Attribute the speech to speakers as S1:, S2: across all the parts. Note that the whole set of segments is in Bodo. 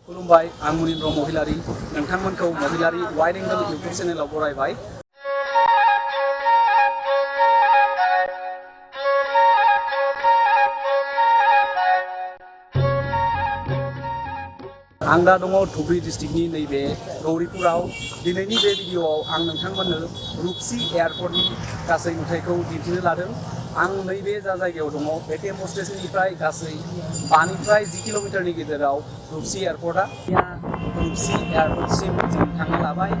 S1: खुलुमबाय आं मुनिन्द्र महिलारि नोंथांमोनखौ महिलारि वाइड एंगल यूट्यूब चेनेलाव बरायबाय। आं दा दङ धुबरी डिस्ट्रिक्टनि नैबे गौरीपुराव। दिनैनि बे भिडिअआव आं नोंथांमोननो रुपसी एयारपर्टनि गासै नुथायखौ दिन्थिनो लादों। आं नैबे जा जायगायाव दङ बे टेम्पो स्टेशननिफ्राय गासै 5निफ्राय 10 किल'मिटारनि गेजेराव रुपसी एयारपर्टआ। रुपसी एयारपर्टसिम जों थांनो लाबाय।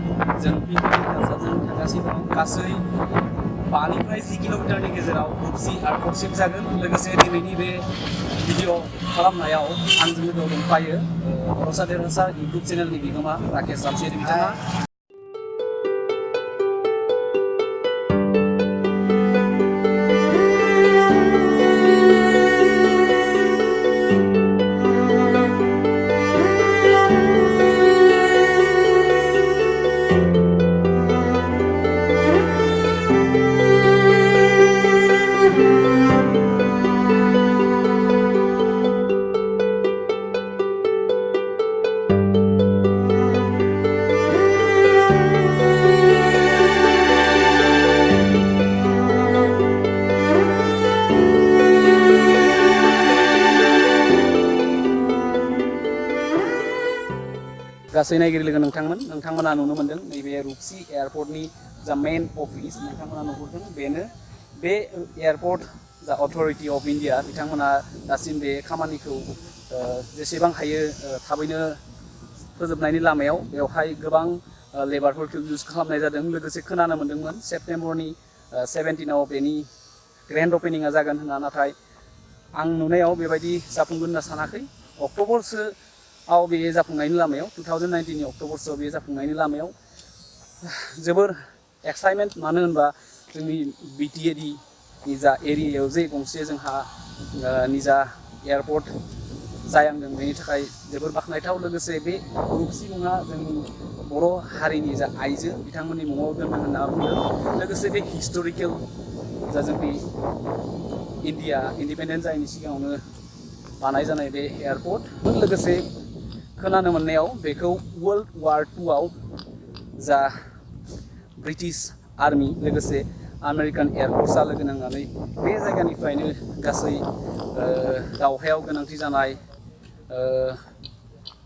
S1: जों पिकनिकजों थांगासिनो दं। गासै 5निफ्राय 10 किल'मिटारनि गेजेराव रुपसी एयारपर्टसिम जागोन। लोगोसे दिनैनि बे भिडिअ खालामनायाव आंजों लोगोआव दंफायो रसा देरहासार यूट्यूब चेनेलनि बिगोमा राकेश रामसियारि बिथाङा। गासै नायगिरि लोगो नोंथांमोना नुनो मोनदों नैबे रुपसी एयारपर्टनि जा मेन अफिस नोंथांमोना नुहुरदों बेनो। बे एयारपर्ट जा अथरिटी अफ इन्डिया बिथांमोना दासिम बे खामानिखौ जेसेबां हायो थाबैनो फोजोबनायनि लामायाव बेवहाय गोबां लेबारफोरखौ इउज खालामनाय जादों। लोगोसे खोनानो मोन्दोंमोन सेप्टेम्बरनि 17आव बेनि ग्रेन्ड अपेनिंआ जागोन होनना, नाथाय आं नुनायाव बेबायदि जाफुंगोन होनना सानाखै। अक्ट'बरसोआव बे जाफुंनायनि लामायाव 2019नि अक्ट'बरसोआव बे जाफुंनायनि लामायाव जोबोर एक्साइटमेन्ट। मानो होनबा जोंनि BTAD नि जा एरियायाव जे गंसे जोंहा निजा एयारपर्ट जायांदों बेनि थाखाय जोबोर बाख्नायथाव। लोगोसे बे रुपसी मुङा जोंनि बर' हारिनि जा आइजो बिथांमोननि मुङाव दोनदों होनना बुंदों। लोगोसे बे हिस्ट'रिकेल जा जोंनि इन्डिया इन्डिपेन्डेन्ट जायैनि सिगाङावनो बानायजानाय बे एयारपर्ट। लोगोसे खोनानो मोननायाव बेखौ वर्ल्ड वार II जा ब्रिटिश आर्मी लोगोसे आमेरिकान एयारफर्सआ लोगो नांनानै बे जायगानिफ्रायनो गासै दावहायाव गोनांथि जानाय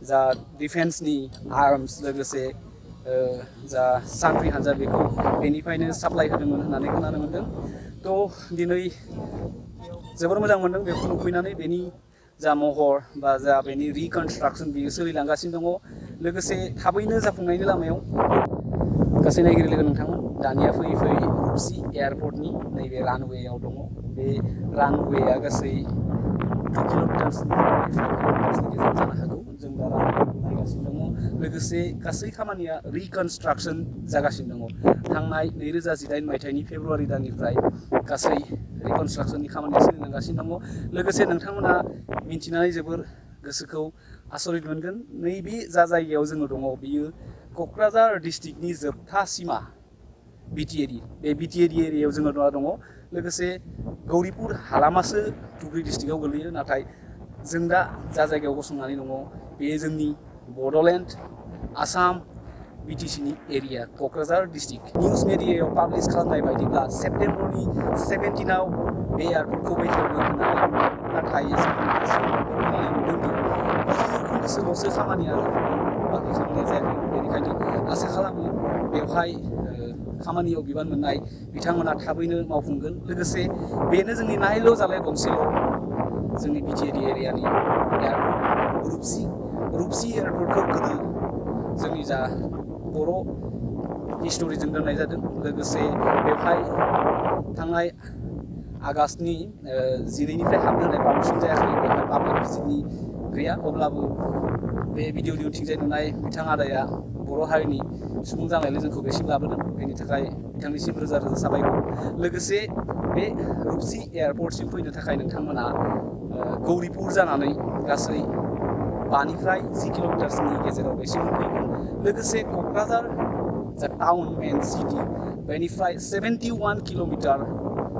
S1: जा डिफेन्सनि आर्म्स लोगोसे जा सान्थ्रि हान्जा बेखौ बेनिफ्रायनो साप्लाय होदोंमोन होननानै खोनानो मोन्दों। थ' दिनै जोबोर मोजां मोन्दों बेखौ नुफैनानै। बेनि जा महर बा जा बेनि रिकनस्ट्राक्सन बेयो सोलिलांगासिनो दङ। लोगोसे थाबैनो जाफुंनायनि लामायाव। गासै नायगिरि लोगो नोंथांमोन दानिया फैयै फैयै रुपसी एयारपर्टनि नैबे रानवेयाव दङ। बे रानवेया गासै 2 किल'मिटार्सनिफ्राय 5 किल'मिटार्सनि गेजेराव जानो हागौ। जों दा रानवेखौ नायगासिनो दङ। लोगोसे गासै खामानिया रिकनस्ट्राक्सन जागासिनो दङ। थांनाय 2018 मायथाइनि फेब्रुवारि दाननिफ्राय गासै रिकनस्ट्राक्सननि खामानिया सोलिलांगासिनो दङ। लोगोसे नोंथांमोना मिन्थिनानै जोबोर गोसोखौ आसरित मोनगोन। नैबे जा जायगायाव जोङो दङ बियो क'क्राझार डिस्ट्रिक्टनि जोबथा सिमा BTAD। बे BTAD एरियायाव जोङो दा दङ। लोगोसे गौरीपुर हालामासो धुबरी डिस्ट्रिक्टआव गोलैयो, नाथाय जों दा जा जायगायाव गसंनानै दङ बेयो जोंनि बड'लेण्ड आसाम BTCनि एरिया क'क्राझार डिस्ट्रिक्ट। निउज मिडियायाव पाब्लिश खालामनाय बायदिब्ला सेप्टेम्बरनि 17आव बे एयारपर्टखौ बेखेवगोन होननानै बुंदों। नाथाय जों नुदोंदि 25% खामानिया जाफुंदों, बाखि खामानिया जायाखै। बेनिखायनो आसा खालामो बेवहाय खामानियाव बिबान मोननाय बिथांमोना थाबैनो मावफुंगोन। लोगोसे बेनो जोंनि नायल' जालाय गंसेल' जोंनि BTAD एरियानि एयारपर्ट रुपसी एयारपर्टखौ गोदो जोंनि जा बर' हिस्ट'रिजों दोननाय जादों। लोगोसे बेवहाय थांनाय आगष्टनि 12निफ्राय हाबनो होनाय पारमिसन जायाखै। बेवहाय पाब्लिक भिजिटनि गैया। अब्लाबो बे भिडिअनि उनथिंजाय नुनाय बिथां आदाया बर' हारिनि सुबुं जानायलाय जोंखौ बेसिम लाबोदों। बेनि थाखाय बिथांनिसिम रोजा रोजा साबायखर। लोगोसे बे रुपसी एयारपर्टसिम फैनो थाखाय नोंथांमोना गौरीपुर जानानै गासै 5निफ्राय 10 किल'मिटार्सनि गेजेराव बेसिम फैगोन। लोगोसे क'क्राझार जा टाउन मेन सिटि बेनिफ्राय 71 किल'मिटार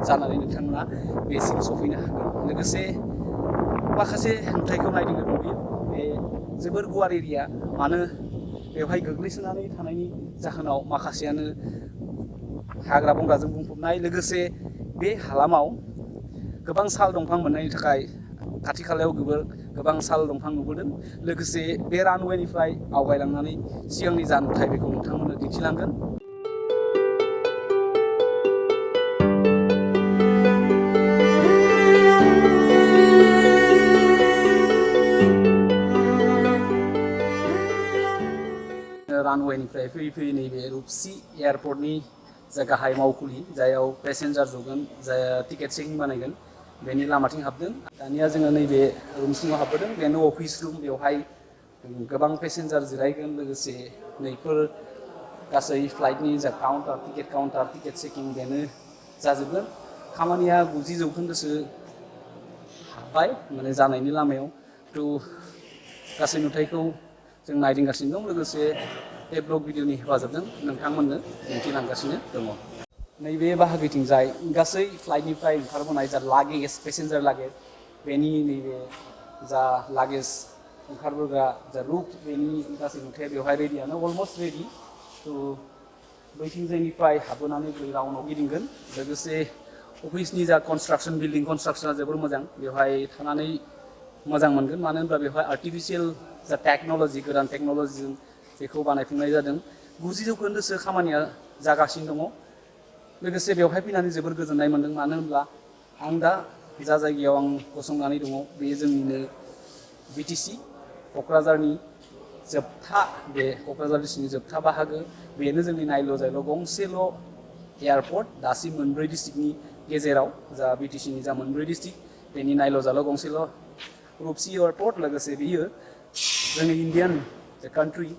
S1: जानानै नोंथांमोना बेसिम सफैनो हागोन। लोगोसे माखासे नुथायखौ नायदिंनो लुबैयो। बे जोबोर गुवार एरिया मानो बेवहाय गोग्लैसोनानै थानायनि जाहोनाव माखासेयानो हाग्रा बंग्राजों बुंफबनाय लोगोसे बे हालामाव गोबां साल दंफां मोननायनि थाखाय खाथि खालायाव गोबां साल दंफां नुबोदों लोगोसे बे रानवेनिफ्राय आवगायलांनानै सिगांनि जा नुथाय बेखौ नोंथांमोननो दिन्थिलांगोन। रानवेनिफ्राय फैयै नैबे रुपसि एयारपर्टनि जा गाहाय मावखुलि जायाव पेसेन्जार जगोन जाय टिकेट चेकिं बानायगोन बेनि लामाथिं हाबदों। दानिया जोङो नैबे रुम सिङाव हाबबोदों बेनो अफिस रुम बेवहाय गोबां पेसेन्जार जिरायगोन लोगोसे नैफोर गासै फ्लाइटनि जा काउन्टार टिकेट चेकिं बेनो जाजोबगोन। खामानिया 90% हाबबाय माने जानायनि लामायाव गासै नुथायखौ जों नायदिंगासिनो दं लोगोसे बे ब्लग भिडिअनि हेफाजाबजों नोंथांमोननो दिन्थिलांगासिनो दङ। नैबे बाहागोथिंजाय गासै फ्लाइटनिफ्राय ओंखारबोनाय जा लागेज पेसेन्जार लागेज बेनि नैबे जा लागेज ओंखारबोग्रा जा रुट बेनि गासै नुथाया बेवहाय रेडियानो अलमस्ट रेडि। बैथिंजायनिफ्राय हाबबोनानै राउन्डआव गिदिंगोन लोगोसे अफिसनि जा कनस्ट्राक्सन बिल्डिं कनस्ट्राक्सना जोबोर मोजां बेवहाय थानानै मोजां मोनगोन मानो होनब्ला बेवहाय आर्टिफिशियेल जा टेक्न'लजि गोदान टेक्न'लजिजों बेखौ बानायफुंनाय जादों। 90% खामानिया जागासिनो दङ लोगोसे बेवहाय फैनानै जोबोर गोजोननाय मोनदों मानो होनब्ला आं दा जा जायगायाव आं गसंनानै दङ बेयो जोंनिनो BTC क'क्राझारनि जोबथा बे क'क्राझार डिस्ट्रिक्टनि जोबथा बाहागो बेनो जोंनि नायल' जायल' गंसेल' एयारपर्ट दासिम मोनब्रै डिस्ट्रिक्टनि गेजेराव जा BTCनि जा मोनब्रै डिस्ट्रिक्ट बेनि नायल' जाल' गंसेल' रुपसि एयारपर्ट लोगोसे बियो जोंनि इण्डियान कान्ट्रि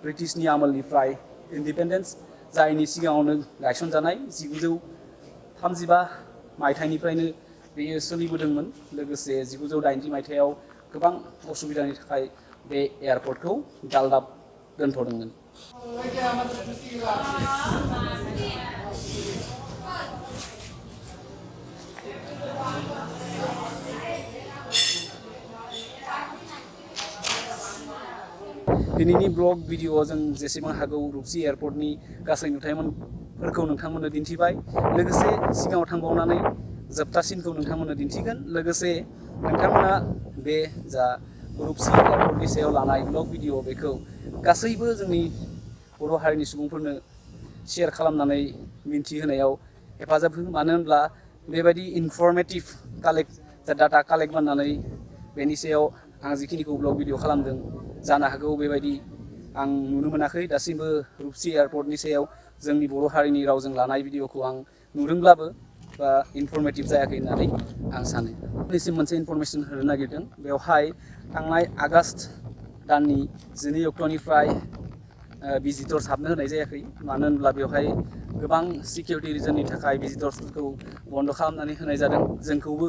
S1: ब्रिटिशनि आमोलनिफ्राय इन्डिपेन्डेन्स जायनि सिगाङावनो गायसनजानाय 1935 मायथाइनिफ्रायनो बेयो सोलिबोदोंमोन लोगोसे 1980 मायथाइयाव गोबां असुबिदानि थाखाय बे एयारपर्टखौ गालदाब दोनथ'दोंमोन। दिनैनि ब्लग भिडिअ'आव जों जेसेबां हागौ रुपसि एयारपर्टनि गासै नुथायफोरखौ नोंथांमोननो दिन्थिबाय लोगोसे सिगाङाव थांबावनानै जोबथासिनखौ नोंथांमोननो दिन्थिगोन लोगोसे नोंथांमोना बे जा रुपसि एयारपर्टनि सायाव लानाय ब्लग भिडिअ बेखौ गासैबो जोंनि बर' हारिनि सुबुंफोरनो शेयार खालामनानै मिन्थिहोनायाव हेफाजाब हो मानो होनब्ला बेबायदि इनफर्मेटिभ डाटा कालेक्ट खालामनानै बेनि सायाव आं जिखिनिखौ ब्लग भिडिअ खालामदों जानो हागौ बेबायदि आं नुनो मोनाखै दासिमबो रुपसि एयारपर्टनि सायाव जोंनि बर' हारिनि रावजों लानाय भिडिअखौ आं नुदोंब्लाबो बा इनफर्मेटिभ जायाखै होननानै आं सानो। बेसिम मोनसे इनफरमेसन होनो नागिरदों बेवहाय थांनाय आगष्ट दाननि 12 अक्ट'निफ्राय भिजिटर्स हाबनो होनाय जायाखै मानो होनब्ला बेवहाय गोबां सिकिउरिटि रिजननि थाखाय भिजिटर्सफोरखौ बन्द' खालामनानै होनाय जादों। जोंखौबो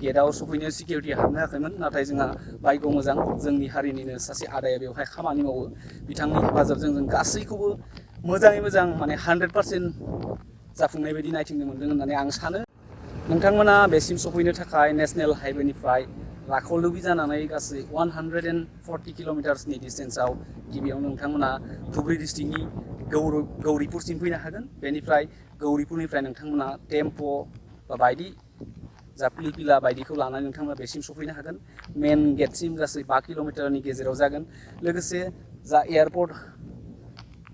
S1: गेटआव सफैनो सिकिउरिटि हाबनो होआखैमोन नाथाय जोंहा भाग्य मोजां जोंनि हारिनिनो सासे आदाया बेवहाय खामानि मावो बिथांनि हेफाजाबजों जों गासैखौबो मोजाङै मोजां माने 100% जाफुंनाय बायदि नायथिंनो मोन्दों होननानै आं सानो। नोंथांमोना बेसिम सफैनो थाखाय नेशनेल हाइवेनिफ्राय राखलुबि जानानै गासै 140 किल'मिटार्सनि डिस्टेन्सआव गिबियावनो नोंथांमोना धुबुरी डिस्ट्रिक्टनि गौरिपुरसिम फैनो हागोन। बेनिफ्राय गौरिपुरनिफ्राय नोंथांमोना टेम्प' बा बायदि जा पिलपिला बायदिखौ लानानै नोंथांमोना बेसिम सफैनो हागोन। मेन गेटसिम गासै 5 किल'मिटारनि गेजेराव जागोन लोगोसे जा एयारपर्ट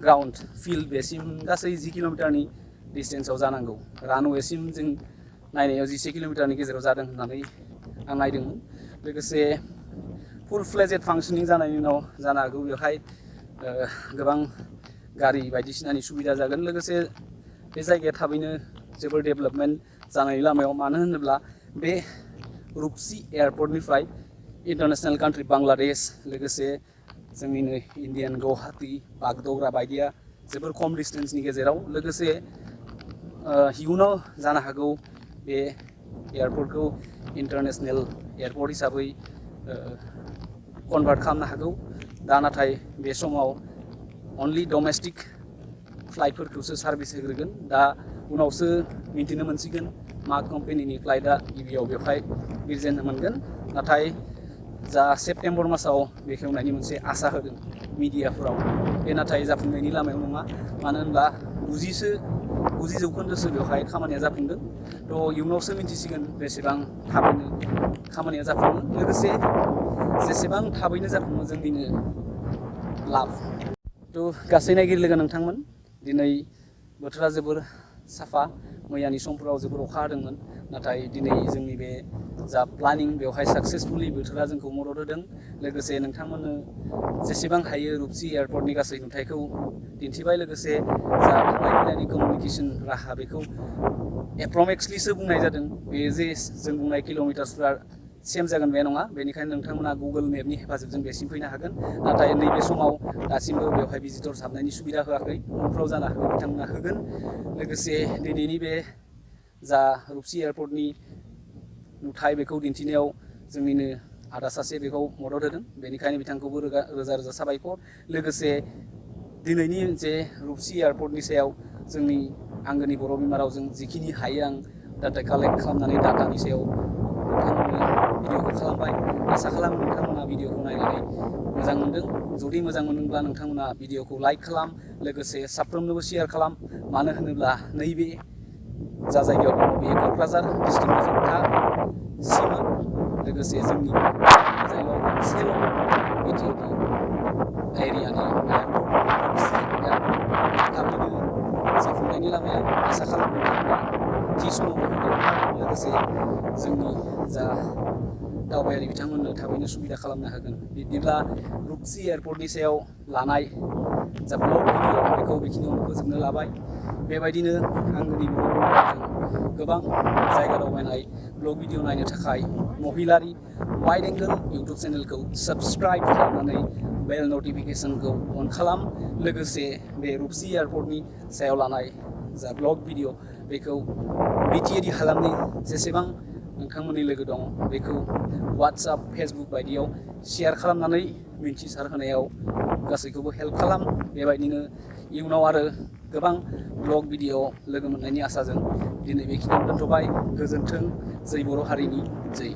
S1: ग्राउन्ड फिल्ड बेसिम गासै 10 किल'मिटारनि डिस्टेन्सआव जानांगौ। रानवेसिम जों नायनायाव 11 किल'मिटारनि गेजेराव जादों होननानै आं नायदोंमोन लोगोसे फुल फ्लेजेड फांसनिं जानायनि उनाव जानो हागौ बेवहाय गोबां गारि बायदिसिनानि सुबिदा जागोन लोगोसे बे जायगाया थाबैनो जोबोर डेभेलपमेन्ट जानायनि लामायाव मानो होनोब्ला बे रुपसि एयारपर्टनिफ्राय इन्टारनेशनेल कान्ट्रि बांलादेश लोगोसे जोंनिनो इण्डियान गुवाहाटी बागड'ग्रा बायदिया जोबोर खम डिस्टेन्सनि गेजेराव लोगोसे इयुनाव जानो हागौ बे एयारपर्टखौ इन्टारनेशनेल एयारपर्ट हिसाबै कनभार्ट खालामनो हागौ। दा नाथाय बे समाव अनलि डमेस्टिक फ्लाइटफोरखौसो सार्भिस होग्रोगोन। दा उनावसो मिन्थिनो मोनसिगोन मा कम्पानिनि फ्लाइटआ गिबियाव बेवहाय बिरजेननो मोनगोन। नाथाय जा सेप्टेम्बर मासाव बेखेवनायनि मोनसे आसा होदों मिडियाफोराव बे नाथाय जाफुंनायनि लामायाव नङा मानो होनब्ला 90 जौखोन्दोसो बेवहाय खामानिया जाफुंदों थ' इयुनावसो मिन्थिसिगोन बेसेबां थाबैनो खामानिया जाफुङो लोगोसे जेसेबां थाबैनो जाफुङो जोंनिनो लाब थ' गासै नायगिरि लोगो नोंथांमोन दिनै बोथोरा जोबोर साफा मैयानि समफोराव जोबोर अखा हादोंमोन नाथाय दिनै जोंनि बे जा प्लानिं बेवहाय साक्सेसफुलि बोथोरा जोंखौ मदद होदों लोगोसे नोंथांमोननो जेसेबां हायो रुपसि एयारपर्टनि गासै नुथायखौ दिन्थिबाय लोगोसे जा थांलाय फैलायनि कमिउनिकेसन राहा बेखौ एप्रक्सलिसो बुंनाय जादों बे जे जों बुंनाय किल'मिटार्सफ्रा सेम जागोन बे नङा बेनिखायनो नोंथांमोना गुगोल मेपनि हेफाजाबजों बेसिम फैनो हागोन नाथाय नैबे समाव दासिमबो बेवहाय भिजिटर्स हाबनायनि सुबिदा होआखै उनफ्राव जानो हागौ बिथांमोना होगोन लोगोसे दिनैनि बे जा रुपसि एयारपर्टनि नुथाय बेखौ दिन्थिनायाव जोंनिनो आदा सासे बेखौ मदद होदों बेनिखायनो बिथांखौबो रोजा रोजा साबायखर लोगोसे दिनैनि जे रुपसि एयारपर्टनि सायाव जोंनि आंगोनि बर' बिमा रावजों जिखिनि हायो आं डाटा कालेक्ट खालामनानै डाटानि सायाव नोंथांमोननो भिडिअखौ खालामबाय आसा खालामो नोंथांमोना भिडिअखौ नायनानै मोजां मोनदों जुदि मोजां मोनदोंब्ला नोंथांमोना भिडिअखौ लाइक खालाम लोगोसे साफ्रोमनोबो शेयार खालाम मानो होनोब्ला नैबे जा जायगायाव दङ बेयो क'क्राझार डिस्ट्रिक्टनि जोबथा सिमा लोगोसे जोंनि जायगायाव मोनसेल' BTAD एरियानि थाबैनो जाफुंनायनि लामायाव आसा खालामो थि समाव बेखौ लोगोसे जोंनि जा दावबायारि बिथांमोननो थाबैनो सुबिदा खालामनो हागोन बिदिब्ला रुपसि एयारपर्टनि सायाव लानाय जा ब्लग भिडिअ बेखौ बेखिनियावनो फोजोबनो लाबाय बेबायदिनो आंनि गोबां जायगा दावबायनाय ब्लग भिडिअ नायनो थाखाय महिलारि वाइड एंगल इउटुब चेनेलखौ साबस्क्राइब खालामनानै बेल नटिफिकेशनखौ अन खालाम लोगोसे बे रुपसि एयारपर्टनि सायाव लानाय जा ब्लग भिडिअ बेखौ BTAD हालामनि जेसेबां नोंथांमोननि लोगो दं बेखौ वाट्सएप फेसबुक बायदियाव शेयार खालामनानै मिन्थिसार होनायाव गासैखौबो हेल्प खालाम बेबायदिनो इयुनाव आरो गोबां ब्लग भिडिअ लोगो मोननायनि आसाजों दिनै बेखिनियाव दोनथ'बाय गोजोन्थों जै बर' हारिनि जै